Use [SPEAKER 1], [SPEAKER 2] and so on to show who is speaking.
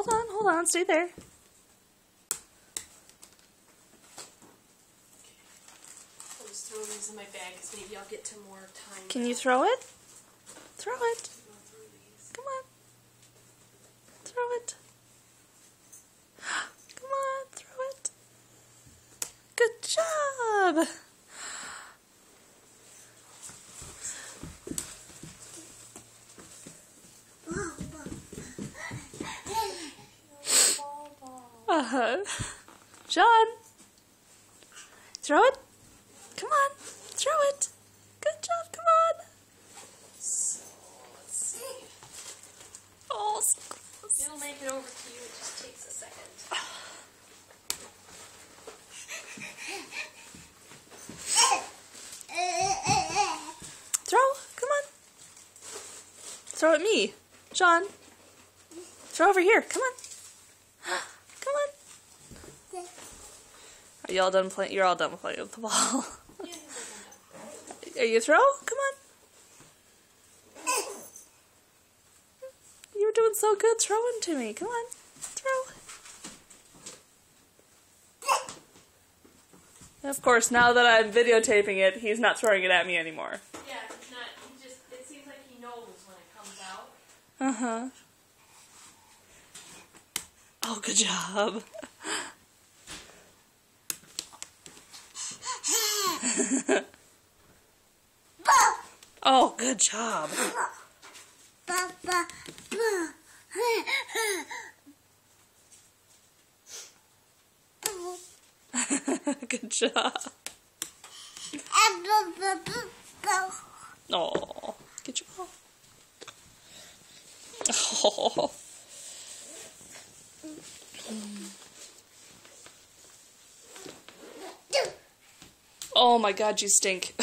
[SPEAKER 1] hold on, stay there.
[SPEAKER 2] I'll just throw these in my bag because maybe I'll get to more time.
[SPEAKER 1] Can you throw it? Throw it. Come on. Throw it. Come on, throw it. Good job. John, throw it. Come on, throw it. Good job, come on.
[SPEAKER 2] So, let's see.
[SPEAKER 1] Oh, so close.
[SPEAKER 2] It'll make it over to you. It just takes a second.
[SPEAKER 1] Throw, come on. Throw at me. John, throw over here. Come on. Come on. Are you all done playing? You're all done playing with the ball. Are you throw? Come on. You were doing so good throwing to me. Come on. Throw. Of course, now that I'm videotaping it, he's not throwing it at me anymore.
[SPEAKER 2] Yeah, he's not. He just. It seems like he knows when it comes out.
[SPEAKER 1] Uh-huh. Oh, good job. Oh, good job. Good job. Oh, get your ball. Oh. Oh my God, you stink.